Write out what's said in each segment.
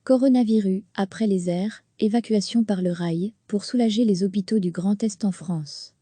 Coronavirus, après les airs, évacuation par le rail, pour soulager les hôpitaux du Grand Est en France.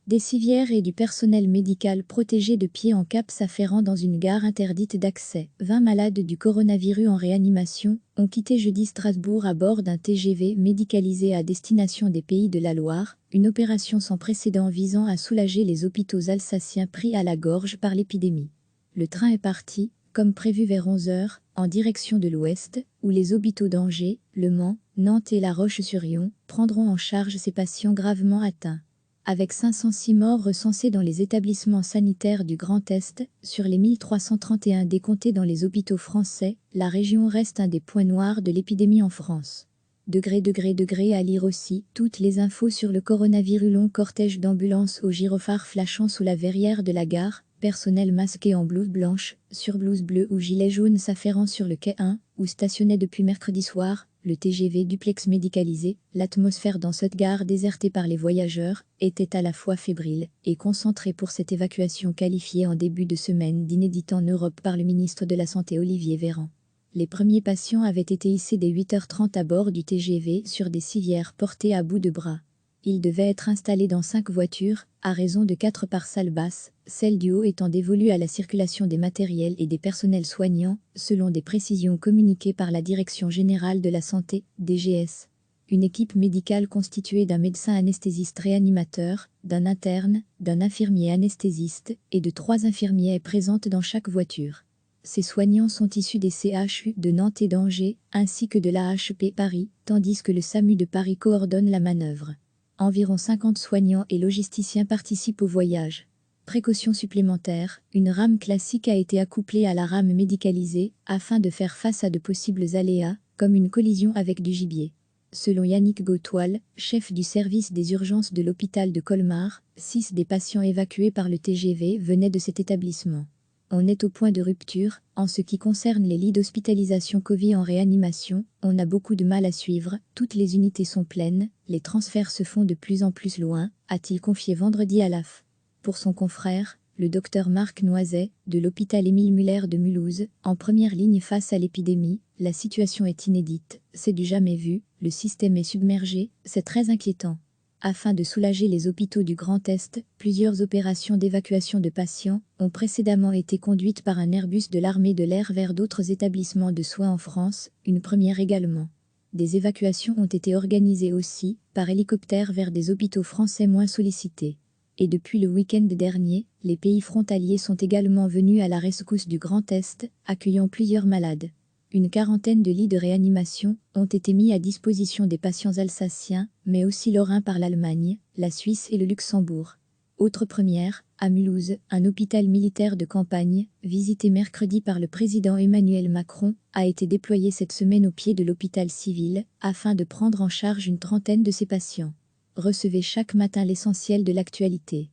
Des civières et du personnel médical protégé de pied en cap s'afférant dans une gare interdite d'accès. 20 malades du coronavirus en réanimation ont quitté jeudi Strasbourg à bord d'un TGV médicalisé à destination des Pays de la Loire, une opération sans précédent visant à soulager les hôpitaux alsaciens pris à la gorge par l'épidémie. Le train est parti, comme prévu vers 11 h, en direction de l'ouest, où les hôpitaux d'Angers, Le Mans, Nantes et La Roche-sur-Yon prendront en charge ces patients gravement atteints. Avec 506 morts recensés dans les établissements sanitaires du Grand Est, sur les 1331 décomptés dans les hôpitaux français, la région reste un des points noirs de l'épidémie en France. À lire aussi, toutes les infos sur le coronavirus. Long cortège d'ambulances aux gyrophares flashant sous la verrière de la gare, personnel masqué en blouse blanche, sur blouse bleue ou gilet jaune s'affairant sur le quai 1, où stationnait depuis mercredi soir le TGV duplex médicalisé. L'atmosphère dans cette gare désertée par les voyageurs était à la fois fébrile et concentrée pour cette évacuation qualifiée en début de semaine d'inédite en Europe par le ministre de la Santé Olivier Véran. Les premiers patients avaient été hissés dès 8h30 à bord du TGV sur des civières portées à bout de bras. Ils devaient être installés dans 5 voitures, à raison de 4 par salle basse, celle du haut étant dévolue à la circulation des matériels et des personnels soignants, selon des précisions communiquées par la Direction générale de la santé, DGS. Une équipe médicale constituée d'un médecin anesthésiste réanimateur, d'un interne, d'un infirmier anesthésiste et de 3 infirmiers est présente dans chaque voiture. Ces soignants sont issus des CHU de Nantes et d'Angers, ainsi que de l'AHP Paris, tandis que le SAMU de Paris coordonne la manœuvre. Environ 50 soignants et logisticiens participent au voyage. Précaution supplémentaire, une rame classique a été accouplée à la rame médicalisée afin de faire face à de possibles aléas, comme une collision avec du gibier. Selon Yannick Gautoil, chef du service des urgences de l'hôpital de Colmar, 6 des patients évacués par le TGV venaient de cet établissement. On est au point de rupture. En ce qui concerne les lits d'hospitalisation Covid en réanimation, on a beaucoup de mal à suivre, toutes les unités sont pleines, les transferts se font de plus en plus loin, a-t-il confié vendredi à l'AF. Pour son confrère, le docteur Marc Noiset, de l'hôpital Émile Muller de Mulhouse, en première ligne face à l'épidémie, la situation est inédite, c'est du jamais vu, le système est submergé, c'est très inquiétant. Afin de soulager les hôpitaux du Grand Est, plusieurs opérations d'évacuation de patients ont précédemment été conduites par un Airbus de l'armée de l'air vers d'autres établissements de soins en France, une première également. Des évacuations ont été organisées aussi, par hélicoptère vers des hôpitaux français moins sollicités. Et depuis le week-end dernier, les pays frontaliers sont également venus à la rescousse du Grand Est, accueillant plusieurs malades. Une quarantaine de lits de réanimation ont été mis à disposition des patients alsaciens, mais aussi lorrains par l'Allemagne, la Suisse et le Luxembourg. Autre première, à Mulhouse, un hôpital militaire de campagne, visité mercredi par le président Emmanuel Macron, a été déployé cette semaine au pied de l'hôpital civil, afin de prendre en charge une trentaine de ses patients. Recevez chaque matin l'essentiel de l'actualité.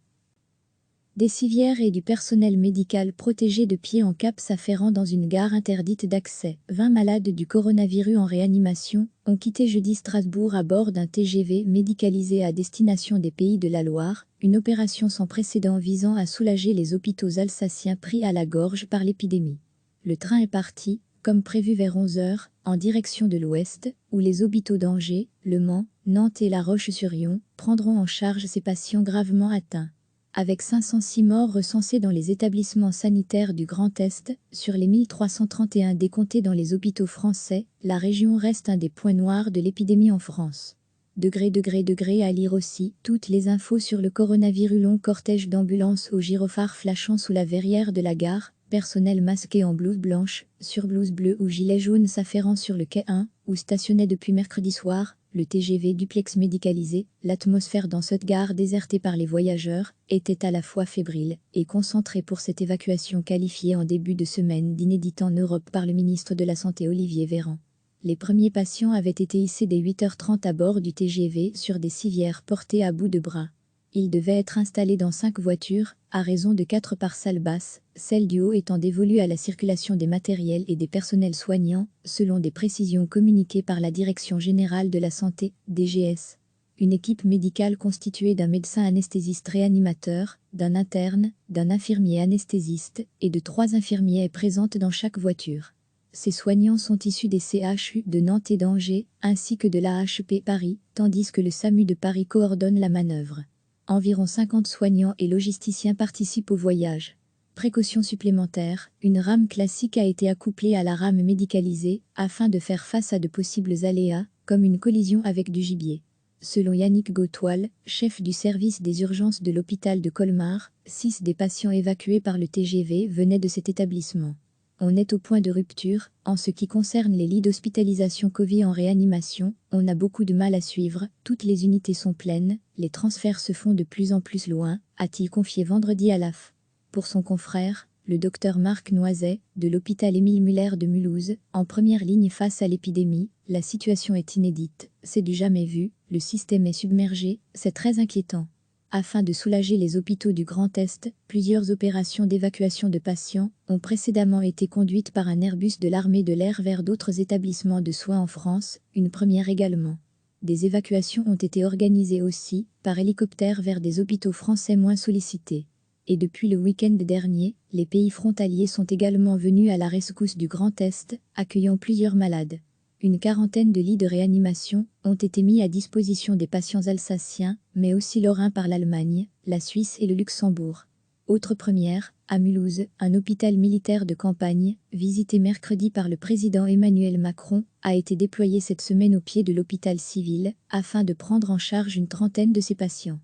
Des civières et du personnel médical protégé de pied en cap s'afférant dans une gare interdite d'accès. 20 malades du coronavirus en réanimation ont quitté jeudi Strasbourg à bord d'un TGV médicalisé à destination des Pays de la Loire, une opération sans précédent visant à soulager les hôpitaux alsaciens pris à la gorge par l'épidémie. Le train est parti, comme prévu vers 11 h, en direction de l'ouest, où les hôpitaux d'Angers, Le Mans, Nantes et La Roche-sur-Yon prendront en charge ces patients gravement atteints. Avec 506 morts recensés dans les établissements sanitaires du Grand Est, sur les 1331 décomptés dans les hôpitaux français, la région reste un des points noirs de l'épidémie en France. À lire aussi, toutes les infos sur le coronavirus. Long cortège d'ambulances aux gyrophares flashant sous la verrière de la gare, personnel masqué en blouse blanche, sur blouse bleue ou gilet jaune s'affairant sur le quai 1, où stationnait depuis mercredi soir le TGV duplex médicalisé. L'atmosphère dans cette gare désertée par les voyageurs était à la fois fébrile et concentrée pour cette évacuation qualifiée en début de semaine d'inédite en Europe par le ministre de la Santé Olivier Véran. Les premiers patients avaient été hissés dès 8h30 à bord du TGV sur des civières portées à bout de bras. Ils devaient être installés dans 5 voitures, à raison de 4 par salle basse, celle du haut étant dévolue à la circulation des matériels et des personnels soignants, selon des précisions communiquées par la Direction générale de la santé, DGS. Une équipe médicale constituée d'un médecin anesthésiste réanimateur, d'un interne, d'un infirmier anesthésiste et de 3 infirmiers est présente dans chaque voiture. Ces soignants sont issus des CHU de Nantes et d'Angers, ainsi que de l'AHP Paris, tandis que le SAMU de Paris coordonne la manœuvre. Environ 50 soignants et logisticiens participent au voyage. Précaution supplémentaire, une rame classique a été accouplée à la rame médicalisée, afin de faire face à de possibles aléas, comme une collision avec du gibier. Selon Yannick Gautoil, chef du service des urgences de l'hôpital de Colmar, 6 des patients évacués par le TGV venaient de cet établissement. On est au point de rupture, en ce qui concerne les lits d'hospitalisation Covid en réanimation, on a beaucoup de mal à suivre, toutes les unités sont pleines, les transferts se font de plus en plus loin, a-t-il confié vendredi à l'AF. Pour son confrère, le docteur Marc Noiset, de l'hôpital Émile Muller de Mulhouse, en première ligne face à l'épidémie, la situation est inédite, c'est du jamais vu, le système est submergé, c'est très inquiétant. Afin de soulager les hôpitaux du Grand Est, plusieurs opérations d'évacuation de patients ont précédemment été conduites par un Airbus de l'armée de l'air vers d'autres établissements de soins en France, une première également. Des évacuations ont été organisées aussi, par hélicoptère vers des hôpitaux français moins sollicités. Et depuis le week-end dernier, les pays frontaliers sont également venus à la rescousse du Grand Est, accueillant plusieurs malades. Une quarantaine de lits de réanimation ont été mis à disposition des patients alsaciens, mais aussi lorrains par l'Allemagne, la Suisse et le Luxembourg. Autre première, à Mulhouse, un hôpital militaire de campagne, visité mercredi par le président Emmanuel Macron, a été déployé cette semaine au pied de l'hôpital civil, afin de prendre en charge une trentaine de ses patients.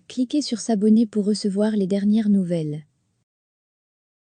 Cliquez sur s'abonner pour recevoir les dernières nouvelles.